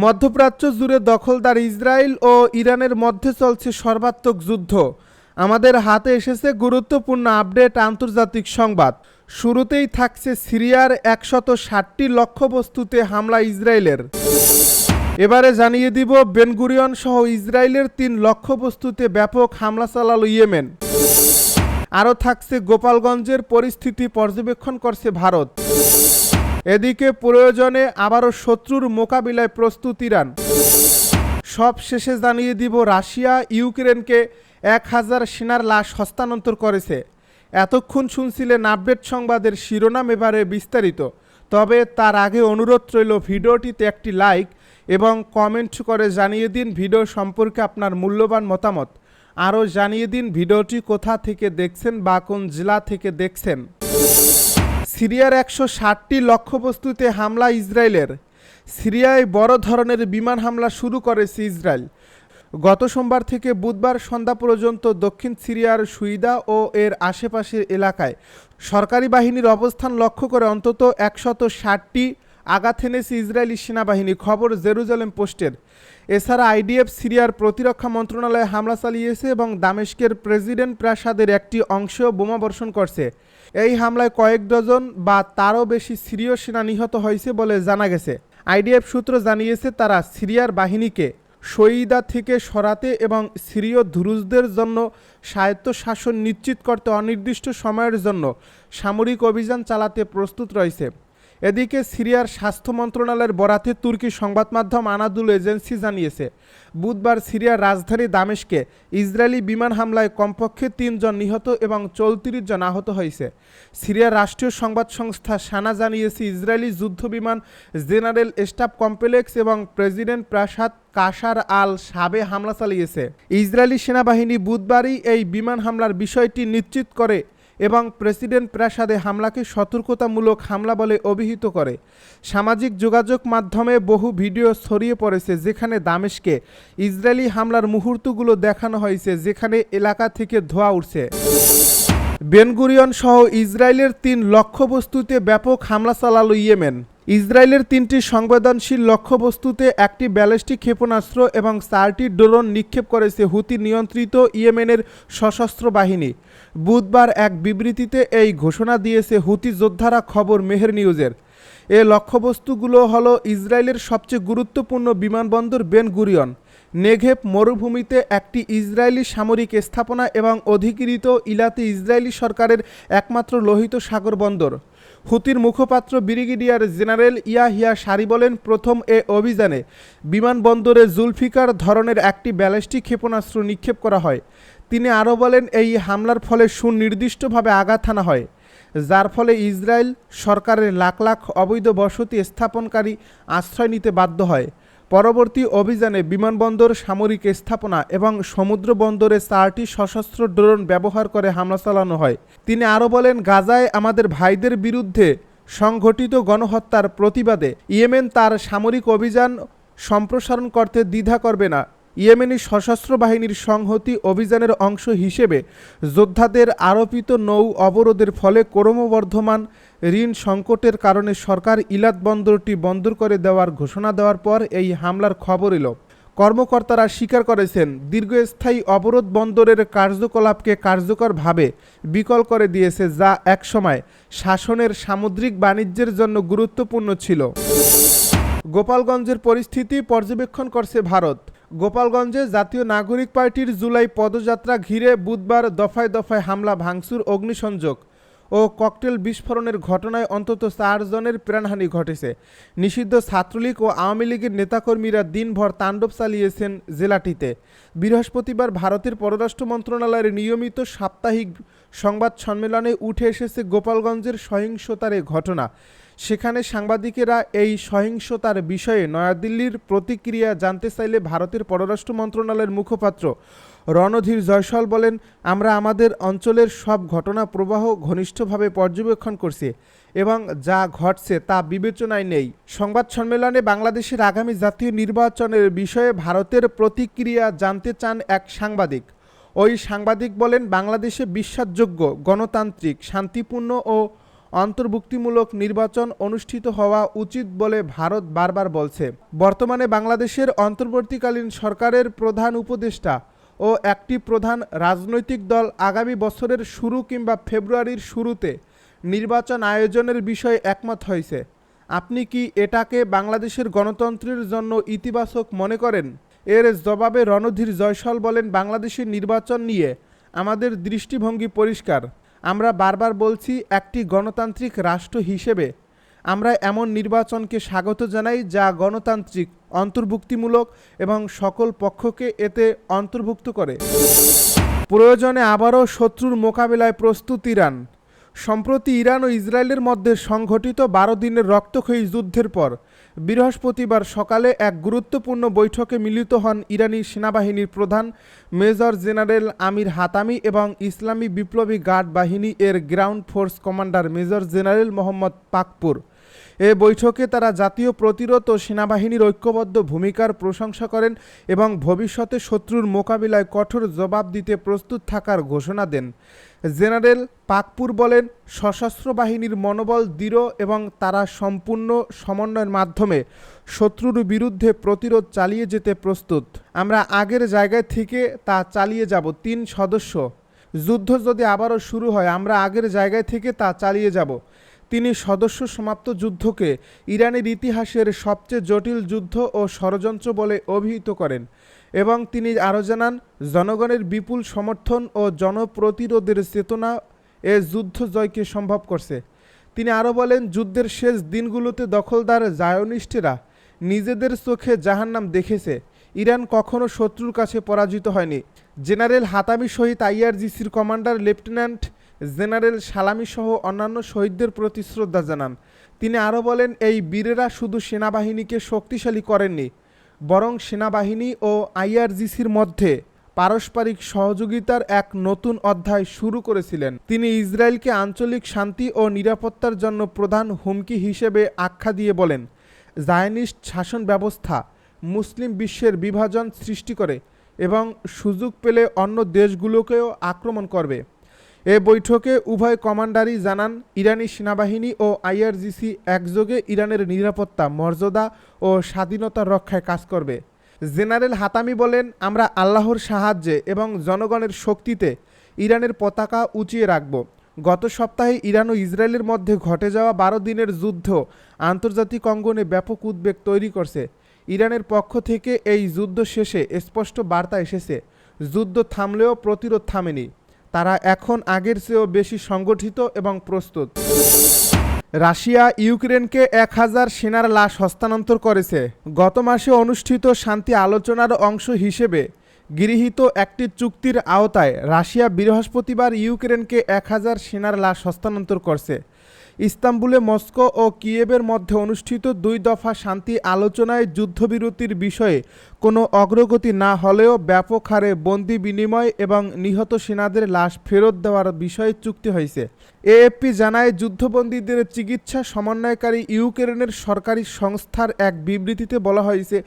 মধ্যপ্রাচ্য জুড়ে দখলদার ইসরায়েল ও ইরানের মধ্যে চলছে সর্বাত্মক যুদ্ধ। আমাদের হাতে এসেছে গুরুত্বপূর্ণ আপডেট আন্তর্জাতিক সংবাদ। শুরুতেই থাকছে সিরিয়ার ১৬০টি লক্ষ্যবস্তুতে হামলা ইসরায়েলের। এবারে জানিয়ে দিব বেনগুরিয়ন সহ ইসরায়েলের ৩ লক্ষ্যবস্তুতে ব্যাপক হামলা চালালো ইয়েমেন। আরও থাকছে গোপালগঞ্জের পরিস্থিতি পর্যবেক্ষণ করছে ভারত। এদিকে প্রয়োজনে আবারও শত্রুর মোকাবিলায় প্রস্তুত ইরান। সব শেষে জানিয়ে দিব রাশিয়া ইউক্রেনকে ১,০০০ সেনার লাশ হস্তান্তর করেছে। এতক্ষণ শুনছিলেন আপডেট সংবাদের শিরোনাম, এবারে বিস্তারিত। তবে তার আগে অনুরোধ রইল ভিডিওটিতে একটি লাইক এবং কমেন্ট করে জানিয়ে দিন ভিডিও সম্পর্কে আপনার মূল্যবান মতামত। আরও জানিয়ে দিন ভিডিওটি কোথা থেকে দেখছেন বা কোন জেলা থেকে দেখছেন। সিরিয়ার ১৬০টি লক্ষ্যবস্তুতে হামলা ইসরায়েলের। সিরিয়ায় বড় ধরনের বিমান হামলা শুরু করেছে ইসরায়েল। গত সোমবার থেকে বুধবার সন্ধ্যা পর্যন্ত দক্ষিণ সিরিয়ার সুইদা ও এর আশেপাশের এলাকায় সরকারি বাহিনীর অবস্থান লক্ষ্য করে অন্তত ১৬০টি আঘাত এনেছে ইসরায়েলি সেনাবাহিনী, খবর জেরুজালেম পোস্টের। এছাড়া আইডিএফ সিরিয়ার প্রতিরক্ষা মন্ত্রণালয়ে হামলা চালিয়েছে এবং দামেস্কের প্রেসিডেন্ট প্রাসাদের একটি অংশেও বোমাবর্ষণ করছে। এই হামলায় কয়েক ডজন বা তারও বেশি সিরীয় সেনা নিহত হয়েছে বলে জানা গেছে। আইডিএফ সূত্র জানিয়েছে তারা সিরিয়ার বাহিনীকে সইদা থেকে সরাতে এবং সিরীয় দুরুজদের জন্য স্বায়ত্তশাসন নিশ্চিত করতে অনির্দিষ্ট সময়ের জন্য সামরিক অভিযান চালাতে প্রস্তুত রয়েছে। এদিকে সিরিয়ার স্বাস্থ্য মন্ত্রণালয়ের বরাতে তুর্কি সংবাদ মাধ্যম আনাদুল এজেন্সি জানিয়েছে বুধবার সিরিয়ার রাজধানী দামেস্কে ইসরায়েলি বিমান হামলায় কমপক্ষে ৩ জন নিহত এবং ৩৪ জন আহত হয়েছে। সিরিয়ার রাষ্ট্রীয় সংবাদ সংস্থা সানা জানিয়েছে ইসরায়েলি যুদ্ধবিমান জেনারেল স্টাফ কমপ্লেক্স এবং প্রেসিডেন্ট প্রাসাদ কাশার আল শাবে হামলা চালিয়েছে। ইসরায়েলি সেনাবাহিনী বুধবারই এই বিমান হামলার বিষয়টি নিশ্চিত করে এবং প্রেসিডেন্ট প্রাসাদে হামলাকে সতর্কতামূলক হামলা বলে অভিহিত করে। সামাজিক যোগাযোগ মাধ্যমে বহু ভিডিও ছড়িয়ে পড়েছে যেখানে দামেস্কে ইসরায়েলি হামলার মুহূর্তগুলো দেখানো হয়েছে, যেখানে এলাকা থেকে ধোঁয়া উঠছে। বেনগুরিয়ন সহ ইসরায়েলের ৩ লক্ষ্যবস্তুতে ব্যাপক হামলা চালালো ইয়েমেন। ইসরায়েলের ৩টি সংবেদনশীল লক্ষ্যবস্তুতে একটি ব্যালিস্টিক ক্ষেপণাস্ত্র এবং ৪টি ড্রোন নিক্ষেপ করেছে হুতি নিয়ন্ত্রিত ইয়েমেনের সশস্ত্র বাহিনী। বুধবার এক বিবৃতিতে এই ঘোষণা দিয়েছে হুতি যোদ্ধারা, খবর মেহের নিউজের। এ লক্ষ্যবস্তুগুলো হলো ইসরায়েলের সবচেয়ে গুরুত্বপূর্ণ বিমানবন্দর বেন গুরিয়ন, নেঘেব মরুভূমিতে একটি ইসরায়েলি সামরিক স্থাপনা এবং অধিকৃত ইলাতে ইসরায়েলি সরকারের একমাত্র লোহিত সাগর বন্দর। হুতির মুখপাত্র ব্রিগেডিয়ার জেনারেল ইয়াহিয়া সারি বলেন, প্রথম এ অভিযানে বিমানবন্দরে জুলফিকার ধরনের একটি ব্যালিস্টিক ক্ষেপণাস্ত্র নিক্ষেপ করা হয়। তিনি আরও বলেন, এই হামলার ফলে সুনির্দিষ্টভাবে আঘাত হানা হয়, যার ফলে ইসরায়েল সরকারের লাখ লাখ অবৈধ বসতি স্থাপনকারী আশ্রয় নিতে বাধ্য হয়। পরবর্তী অভিযানে বিমানবন্দর, সামরিক স্থাপনা এবং সমুদ্র বন্দরে ৪টি সশস্ত্র ড্রোন ব্যবহার করে হামলা চালানো হয়। তিনি আরও বলেন, গাজায় আমাদের ভাইদের বিরুদ্ধে সংঘটিত গণহত্যার প্রতিবাদে ইয়েমেন তার সামরিক অভিযান সম্প্রসারণ করতে দ্বিধা করবে না। ইয়েমেনি সশস্ত্র বাহিনীর সংহতি অভিযানের অংশ হিসেবে যোদ্ধাদের আরোপিত নৌ অবরোধের ফলে ক্রমবর্ধমান ঋণ সংকটের কারণে সরকার ইলাত বন্দরটি বন্ধ করে দেওয়ার ঘোষণা দেওয়ার পর এই হামলার খবর এলো। কর্মকর্তারা স্বীকার করেছেন, দীর্ঘস্থায়ী অবরোধ বন্দরের কার্যকলাপকে কার্যকরভাবে বিকল করে দিয়েছে, যা একসময় শাসনের সামুদ্রিক বাণিজ্যের জন্য গুরুত্বপূর্ণ ছিল। গোপালগঞ্জের পরিস্থিতি পর্যবেক্ষণ করছে ভারত। গোপালগঞ্জে জাতীয় নাগরিক পার্টির জুলাই পদযাত্রা ঘিরে বুধবার দফায় দফায় হামলা, ভাঙচুর, অগ্নিসংযোগ ও ককটেল বিস্ফোরণের ঘটনায় অন্তত ৪ জনের প্রাণহানি ঘটেছে। নিষিদ্ধ ছাত্রলীগ ও আওয়ামী লীগের নেতাকর্মীরা দিনভর তাণ্ডব চালিয়েছেন জেলাটিতে। বৃহস্পতিবার ভারতের পররাষ্ট্র মন্ত্রণালয়ের নিয়মিত সাপ্তাহিক সংবাদ সম্মেলনে উঠে এসেছে গোপালগঞ্জের সহিংসতার এ ঘটনা। সেখানে সাংবাদিকেরা এই সহিংসতার বিষয়ে নয়াদিল্লির প্রতিক্রিয়া জানতে চাইলে ভারতের পররাষ্ট্র মন্ত্রণালয়ের মুখপাত্র রণধীর জয়সওয়াল বলেন, আমরা আমাদের অঞ্চলের সব ঘটনা প্রবাহ ঘনিষ্ঠভাবে পর্যবেক্ষণ করছি এবং যা ঘটছে তা বিবেচনায় নেই। সংবাদ সম্মেলনে বাংলাদেশের আগামী জাতীয় নির্বাচনের বিষয়ে ভারতের প্রতিক্রিয়া জানতে চান এক সাংবাদিক। ওই সাংবাদিক বলেন, বাংলাদেশে বিশ্বাসযোগ্য, গণতান্ত্রিক, শান্তিপূর্ণ ও অন্তর্ভুক্তিমূলক নির্বাচন অনুষ্ঠিত হওয়া উচিত বলে ভারত বারবার বলছে। বর্তমানে বাংলাদেশের অন্তর্বর্তীকালীন সরকারের প্রধান উপদেষ্টা ও একটি প্রধান রাজনৈতিক দল আগামী বছরের শুরু কিংবা ফেব্রুয়ারির শুরুতে নির্বাচন আয়োজনের বিষয়ে একমত হয়েছে। আপনি কি এটাকে বাংলাদেশের গণতন্ত্রের জন্য ইতিবাচক মনে করেন? এর জবাবে রণধীর জয়সওয়াল বলেন, বাংলাদেশের নির্বাচন নিয়ে আমাদের দৃষ্টিভঙ্গি পরিষ্কার। আমরা বারবার বলছি, একটি গণতান্ত্রিক রাষ্ট্র হিসেবে আমরা এমন নির্বাচনকে স্বাগত জানাই যা গণতান্ত্রিক, অন্তর্ভুক্তিমূলক এবং সকল পক্ষকে এতে অন্তর্ভুক্ত করে। প্রয়োজনে আবারও শত্রুর মোকাবিলায় প্রস্তুত ইরান। সম্প্রতি ইরান ও ইসরায়েলের মধ্যে সংঘটিত 12 দিনের রক্তক্ষয়ী যুদ্ধের পর বৃহস্পতিবার সকালে এক গুরুত্বপূর্ণ বৈঠকে মিলিত হন ইরানি সেনাবাহিনীর প্রধান মেজর জেনারেল আমির হাতামি এবং ইসলামী বিপ্লবী গার্ড বাহিনী এর ground force commander major general Mohammad Pakpour. এ বৈঠকে তারা জাতীয় প্রতিরোধ ও সেনাবাহিনীর ঐক্যবদ্ধ ভূমিকার প্রশংসা করেন এবং ভবিষ্যতে শত্রুর মোকাবিলায় কঠোর জবাব দিতে প্রস্তুত থাকার ঘোষণা দেন। জেনারেল পাকপুর বলেন, সশস্ত্র বাহিনীর মনোবল দৃঢ় এবং তারা সম্পূর্ণ সমন্বয়ের মাধ্যমে শত্রুর বিরুদ্ধে প্রতিরোধ চালিয়ে যেতে প্রস্তুত। আমরা আগের জায়গায় থেকে তা চালিয়ে যাব। 3 সদস্য, যুদ্ধ যদি আবারও শুরু হয় আমরা আগের জায়গায় থেকে তা চালিয়ে যাব। তিনি সদস্য সমাপ্ত যুদ্ধকে ইরানের ইতিহাসের সবচেয়ে জটিল যুদ্ধ ও ষড়যন্ত্র বলে অভিহিত করেন এবং তিনি আরও জানান, জনগণের বিপুল সমর্থন ও জনপ্রতিরোধের চেতনা এ যুদ্ধ জয়কে সম্ভব করছে। তিনি আরও বলেন, যুদ্ধের শেষ দিনগুলোতে দখলদার জায়োনিস্টেরা নিজেদের চোখে জাহান্নাম দেখেছে। ইরান কখনো শত্রুর কাছে পরাজিত হয়নি। জেনারেল হাতামি শহীদ আইআরজিসির কমান্ডার লেফটেন্যান্ট জেনারেল সালামি সহ অন্যান্য শহীদদের প্রতি শ্রদ্ধা জানান। তিনি আরও বলেন, এই বীরেরা শুধু সেনাবাহিনীকে শক্তিশালী করেননি, বরং সেনাবাহিনী ও আইআরজিসির মধ্যে পারস্পরিক সহযোগিতার এক নতুন অধ্যায় শুরু করেছিলেন। তিনি ইসরায়েলকে আঞ্চলিক শান্তি ও নিরাপত্তার জন্য প্রধান হুমকি হিসেবে আখ্যা দিয়ে বলেন, জায়নিস্ট শাসন ব্যবস্থা মুসলিম বিশ্বের বিভাজন সৃষ্টি করে এবং সুযোগ পেলে অন্য দেশগুলোকেও আক্রমণ করবে। এ বৈঠকে উভয় কমান্ডারই জানান, ইরানি সেনাবাহিনী ও আইআরজিসি একযোগে ইরানের নিরাপত্তা, মর্যাদা ও স্বাধীনতা রক্ষায় কাজ করবে। জেনারেল হাতামি বলেন, আমরা আল্লাহর সাহায্যে এবং জনগণের শক্তিতে ইরানের পতাকা উঁচিয়ে রাখব। গত সপ্তাহে ইরান ও ইসরায়েলের মধ্যে ঘটে যাওয়া 12 দিনের যুদ্ধ আন্তর্জাতিক অঙ্গনে ব্যাপক উদ্বেগ তৈরি করছে। ইরানের পক্ষ থেকে এই যুদ্ধ শেষে স্পষ্ট বার্তা এসেছে, যুদ্ধ থামলেও প্রতিরোধ থামেনি। তারা এখন আগের চেয়েও বেশি সংগঠিত এবং প্রস্তুত। রাশিয়া ইউক্রেনকে 1000 সেনার লাশ হস্তান্তর করেছে। গত মাসে অনুষ্ঠিত শান্তি আলোচনার অংশ হিসেবে গৃহীত একটি চুক্তির আওতায় রাশিয়া বৃহস্পতিবার ইউক্রেনকে 1000 সেনার লাশ হস্তান্তর করছে। ইস্তাম্বুলে মস্কো ও কিয়েভের মধ্যে অনুষ্ঠিত 2 দফা শান্তি আলোচনায় যুদ্ধবিরতির বিষয়ে কোনো অগ্রগতি না হলেও ব্যাপক হারে বন্দি বিনিময় এবং নিহত সেনাদের লাশ ফেরত দেওয়ার বিষয়ে চুক্তি হয়েছে। এএফপি জানায়, যুদ্ধবন্দীদের চিকিৎসা সমন্বয়কারী ইউক্রেনের সরকারি সংস্থার এক বিবৃতিতে বলা হয়েছে,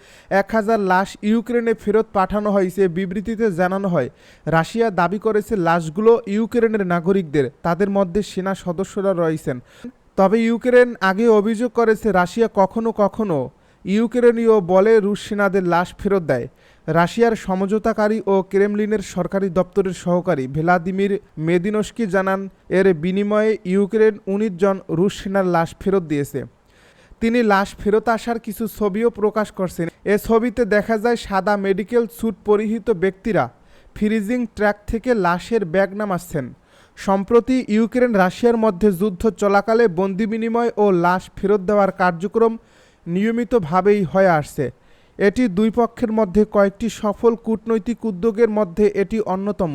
1000 লাশ ইউক্রেনে ফেরত পাঠানো হয়েছে। বিবৃতিতে জানানো হয়, রাশিয়া দাবি করেছে লাশগুলো ইউক্রেনের নাগরিকদের, তাদের মধ্যে সেনা সদস্যরা রয়েছেন। তবে ইউক্রেন আগে অভিযোগ করেছে রাশিয়া কখনো কখনো ইউক্রেনীয় বলে রুশ সেনাদের লাশ ফেরত দেয়। রাশিয়ার সমঝোতাকারী ও ক্রেমলিনের সরকারি দপ্তরের সহকারী ভ্লাদিমির মেদিনস্কি জানান, এর বিনিময়ে ইউক্রেন 19 জন রুশ সেনার লাশ ফেরত দিয়েছে। তিনি লাশ ফেরত আসার কিছু ছবিও প্রকাশ করছেন। এ ছবিতে দেখা যায় সাদা মেডিকেল স্যুট পরিহিত ব্যক্তিরা ফ্রিজিং ট্র্যাক থেকে লাশের ব্যাগ নামাচ্ছেন। সম্প্রতি ইউক্রেন রাশিয়ার মধ্যে যুদ্ধ চলাকালে বন্দি বিনিময় ও লাশ ফেরত দেওয়ার কার্যক্রম নিয়মিতভাবেই হয়ে আসছে। এটি দুই পক্ষের মধ্যে কয়েকটি সফল কূটনৈতিক উদ্যোগের মধ্যে এটি অন্যতম।